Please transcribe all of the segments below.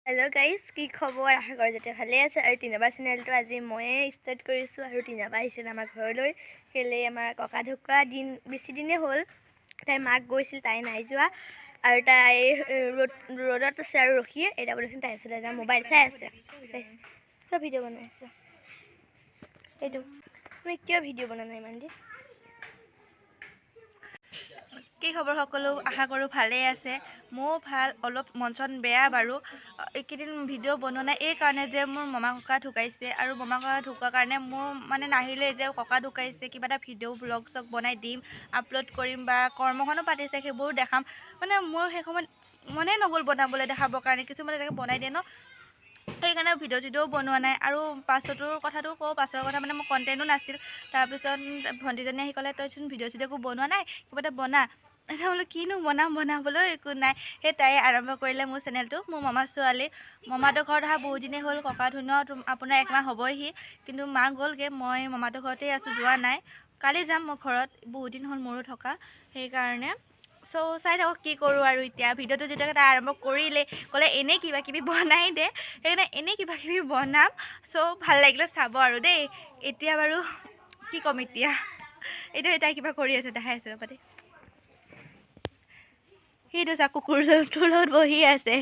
hello guys की खबर आशा कर जाते भाले আছে আৰু তিনাবাৰ চেনেলটো আজি মই ষ্টাৰ্ট কৰিছো আৰু তিনাবাৰ আহিছিল আমাৰ ঘৰলৈ কেলে আমাৰ ককা ঢুকা দিন বেছি দিনে হ'ল তাই মাক গৈছিল তাই নাই যোৱা আৰু তাই ৰ'দত আছে আৰু ৰখি এটা বলচোন তাই আছে যা মোবাইল চাই আছে গাইস তো ভিডিও বনাই আছে এইটো মই কিয় ভিডিও বনা নাই ইমান দিন কি খবৰ সকলো আশা কৰো ভালে আছে মো ভাল অলপ মনচন বেয়া বাৰু এইকেদিন ভিডিও বনোৱা নাই এই কাৰণে যে মোৰ মামা ককা ঢুকাইছে আৰু মামা ককা ঢুকাৰ কাৰণে মোৰ মানে নাহিলে যে ককা ঢুকাইছে কিবা এটা ভিডিও ব্লগ চক বনাই দিম আপলোড কৰিম বা কৰ্মখনো পাতিছে সেইবোৰ দেখাম মানে মোৰ সেই সময়ত মনে নগল বনাবলৈ দেখাবৰ কাৰণে কিছুমান এনেকৈ বনাই দিয়ে ন সেইকাৰণে ভিডিও চিডিও বনোৱা নাই আৰু পাছৰটোৰ কথাটো কওঁ পাছৰ কথা মানে মোৰ কণ্টেণ্টো নাছিল তাৰপিছত ভণ্টিজনী আহি ক'লে তইচোন ভিডিও চিডিও একো বনোৱা নাই কিবা এটা বনা এটা বোলো কিনো বনাবলৈ একো নাই সেই তাই আৰম্ভ কৰিলে মোৰ চেনেলটো মোৰ মামা ছোৱালী মামাটোৰ ঘৰত অহা বহুত দিনেই হ'ল ককা ধুনীয়া আপোনাৰ একমাহ হ'বহি কিন্তু মা গ'লগৈ মই মামাটোৰ ঘৰতেই আছোঁ যোৱা নাই কালি যাম মই ঘৰত বহুত দিন হ'ল মোৰো থকা সেইকাৰণে সো চাই থাকক কি কৰোঁ আৰু এতিয়া ভিডিঅ'টো যেতিয়া তাই আৰম্ভ কৰিলে ক'লে এনেই কিবা কিবি বনাই দে সেইকাৰণে এনেই কিবা কিবি বনাম সো ভাল লাগিলে চাব আৰু দেই এতিয়া বাৰু কি ক'ম এতিয়া তাই কিবা কৰি আছে দেখাই আছে ৰ'বা দেই সেইটো চা কুকুৰটোৰ লগত বহি আছে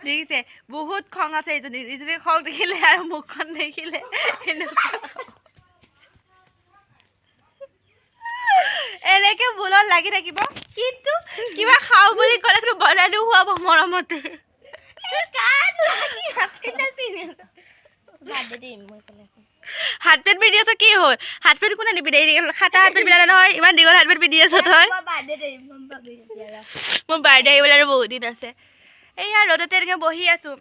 দেখিছে বহুত খং আছে ইজনী খং দেখিলে আৰু মুখখন দেখিলে এনেকে বুলত লাগি থাকিব কিন্তু কিবা খাওঁ বুলি ক'লে কিন্তু বনাই খুৱাব মৰমতে হাত পেট পিন্ধি আছ কি হ'ল হাত পেট কোনে নিপিন্ধে খাটা হাত পেট বিলালে নহয় ইমান দীঘল হাত পেট পিন্ধি আছ তই মোৰ বাৰ্থডে আহিবলৈ আৰু বহুত দিন আছে এইয়া ৰ'দতে এনেকৈ বহি আছোঁ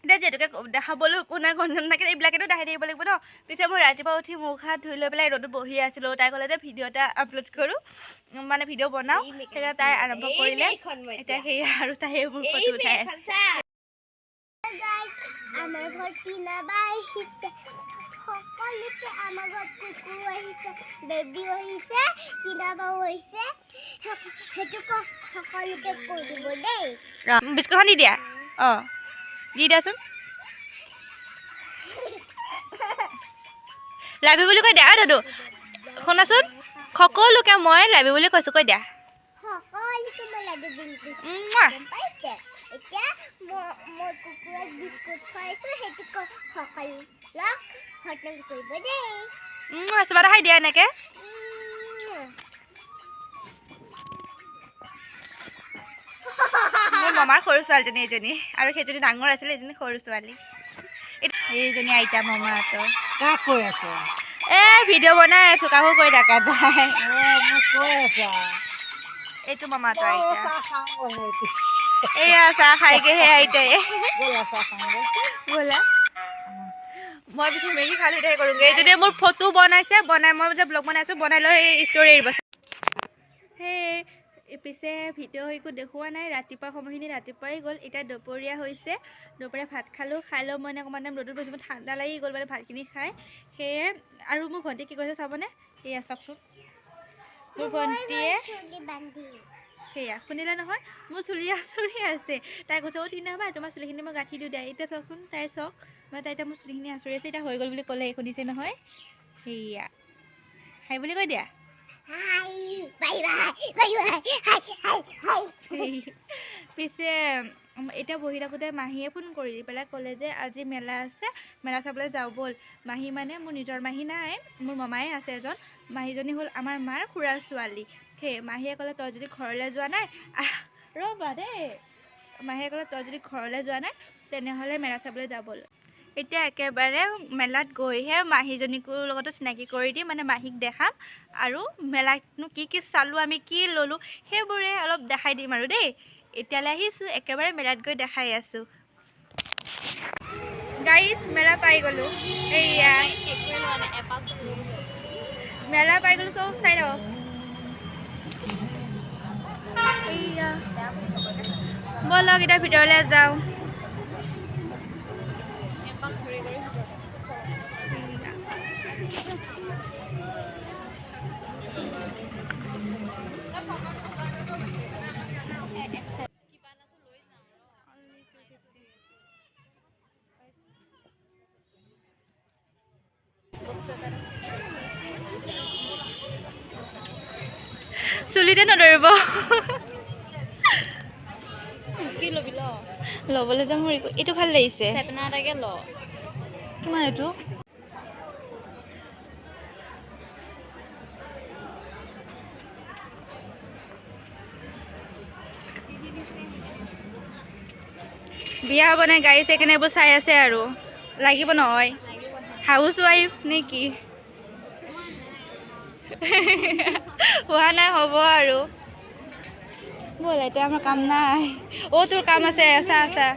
এতিয়া যিহেতুকে দেখাবলৈ কোনে কণ্টেণ্ট থাকে এইবিলাকেতো দেখাই থাকিব লাগিব ন পিছে মই ৰাতিপুৱা উঠি মুখ হাত ধুই লৈ পেলাই ৰ'দত বহি আছিলোঁ তাই ক'লে যে ভিডিঅ' এটা আপলোড কৰোঁ মানে ভিডিঅ' বনাওঁ সেইকাৰণে তাই আৰম্ভ কৰিলে এতিয়া সেয়া আৰু তাই এইবোৰ ফটো উঠাই আছে আমাৰ ঘৰত তিনাবা আহিছে সকলোকে আমাৰ ঘৰত কুকুৰ আহিছে বেবী আহিছে তিনাবাও আহিছে সেইটো সকলোকে কৈ দিব দেই বিস্কুটখন দি দিয়া অঁ দি দিয়াচোন লাভি বুলি কৈ দিয়া দাদু শুনাচোন সকলোকে মই লাভি বুলি কৈছোঁ কৈ দিয়া চুবাটা খাই দিয়া এনেকে মোৰ মামাৰ সৰু ছোৱালীজনী এজনী আৰু সেইজনী ডাঙৰ আছিলে এজনী সৰু ছোৱালী এইজনী আইতা মামাহঁতৰ কাক কৈ আছ ভিডিঅ' বনাই আছোঁ কাকো কৈ থাকা তাই এইটো মামাহঁতৰ আইতা এয়া চাহ খাইগে সেই আইতাই ব'লা মই পিছত মেগী খালি তাই কৰোঁগৈ এইজনীয়ে মোৰ ফটো বনাইছে বনাই মই যে ব্লগ বনাইছোঁ বনাই লৈ ষ্টৰি এৰিব সেই পিছে ভিডিঅ' একো দেখুওৱা নাই ৰাতিপুৱা সময়খিনি ৰাতিপুৱাই গ'ল এতিয়া দুপৰীয়া হৈছে দুপৰীয়া ভাত খালোঁ খাই লৈ মই অকণমান টাইম ৰ'দত বহিছোঁ ঠাণ্ডা লাগি গ'ল মানে ভাতখিনি খাই সেয়ে আৰু মোৰ ভণ্টি কি কৈছে চাবনে সেয়া চাওকচোন মোৰ ভণ্টিয়ে সেয়া শুনিলে নহয় মোৰ চুলি আঁচুৰি আছে তাই কৈছে অ' তিনাবা তোমাৰ চুলিখিনি মই গাঁঠি দিওঁ দিয়া এতিয়া চাওকচোন তাই চাওক মই তাই এতিয়া মোৰ চুলিখিনি আঁচুৰি আছে এতিয়া হৈ গ'ল বুলি ক'লে শুনিছে নহয় সেয়া হাই বুলি কৈ দিয়া পিছে এতিয়া বহি থাকোঁতে মাহীয়ে ফোন কৰি পেলাই ক'লে যে আজি মেলা আছে মেলা চাবলৈ যাওঁ ব'ল মাহী মানে মোৰ নিজৰ মাহী নাই মোৰ মামাই আছে এজন মাহীজনী হ'ল আমাৰ মাৰ খুৰাৰ ছোৱালী সেই মাহীয়ে ক'লে তই যদি ঘৰলৈ যোৱা নাই ৰ'বা দেই মাহীয়ে ক'লে তই যদি ঘৰলৈ যোৱা নাই তেনেহ'লে মেলা চাবলৈ যাব ব'ল এতিয়া একেবাৰে মেলাত গৈহে মাহীজনীকো লগতো চিনাকি কৰি দিম মানে মাহীক দেখাম আৰু মেলাতনো কি কি চালোঁ আমি কি ল'লোঁ সেইবোৰে অলপ দেখাই দিম আৰু দেই এতিয়ালৈ আহিছোঁ একেবাৰে মেলাত গৈ দেখাই আছোঁ গাইজ মেলা পাই গ'লোঁ এইয়া মেলা পাই গ'লোঁ চব চাই থাকক ব'লক এতিয়া ভিতৰলৈ যাওঁ চুলিতে নধৰিব কি ল'বি ল ল'বলৈ যাম মোৰ এইটো ভাল লাগিছে চেপনা এটাকে ল কিমান এইটো বিয়া হ'ব নে গাড়ী সেইকাৰণে এইবোৰ চাই আছে আৰু লাগিব নহয় হাউচ ৱাইফ নে কি হোৱা নাই হ'ব আৰু ব'ল এতিয়া আমাৰ কাম নাই অ' তোৰ কাম আছে আছা আছা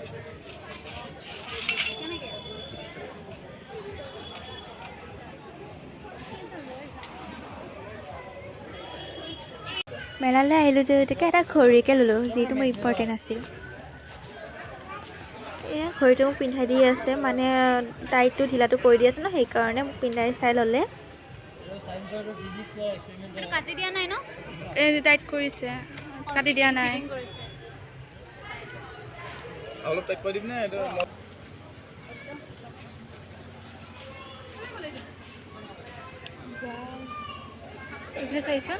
মেলালৈ আহিলোঁ যিহেতুকে এটা ঘড়ীকে ল'লোঁ যিটো মোৰ ইম্পৰ্টেণ্ট আছিল এয়া ঘড়ীটো মোক পিন্ধাই দি আছে মানে টাইটটো ঢিলাটো কৰি দি আছে ন সেইকাৰণে মোক পিন্ধাই চাই ল'লে কাটি দিয়া নাই ন এই টাইট কৰিছে কাটি দিয়া নাই অলপ টাইট কৰি দিম নে এইটো এইফালে চাইছোঁ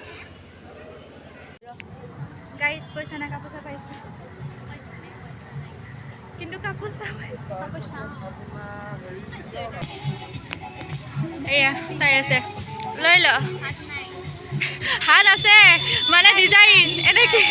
গাইজ পইচা নাই কাপোৰ চাই পাইছোঁ কিন্তু কাপোৰ এয়া চাই আছে লৈ ল হাত আছে মানে ডিজাইন এনেকে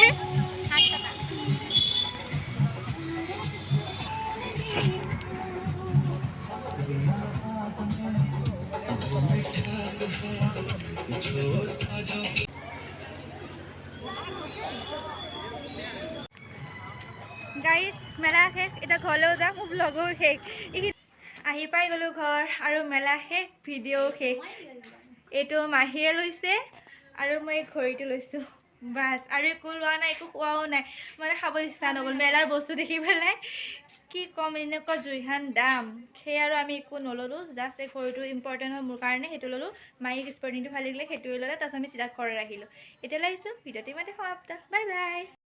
গাইজ মেলা শেষ এতিয়া ঘৰলৈও যাম মোৰ ব্লগো শেষ আহি পাই গ'লোঁ ঘৰ আৰু মেলা শেষ ভিডিঅ' শেষ এইটো মাহীয়ে লৈছে আৰু মই এই ঘড়ীটো লৈছোঁ বাছ আৰু একো লোৱা নাই একো খোৱাও নাই মানে খাব ইচ্ছা নগ'ল মেলাৰ বস্তু দেখি পেলাই কি ক'ম এনেকুৱা জুইহান দাম সেই আৰু আমি একো নল'লোঁ জাষ্ট এই ঘড়ীটো ইম্পৰ্টেণ্ট হয় মোৰ কাৰণে সেইটো ল'লোঁ মাহীক স্পৰ্টিংটো ভাল লাগিলে সেইটোৱে ল'লে তাৰপিছত আমি চিধা ঘৰত আহিলোঁ এতিয়ালৈ আহিছোঁ ভিডিঅ'টো ইমানতে সমাপ্ত বাই বাই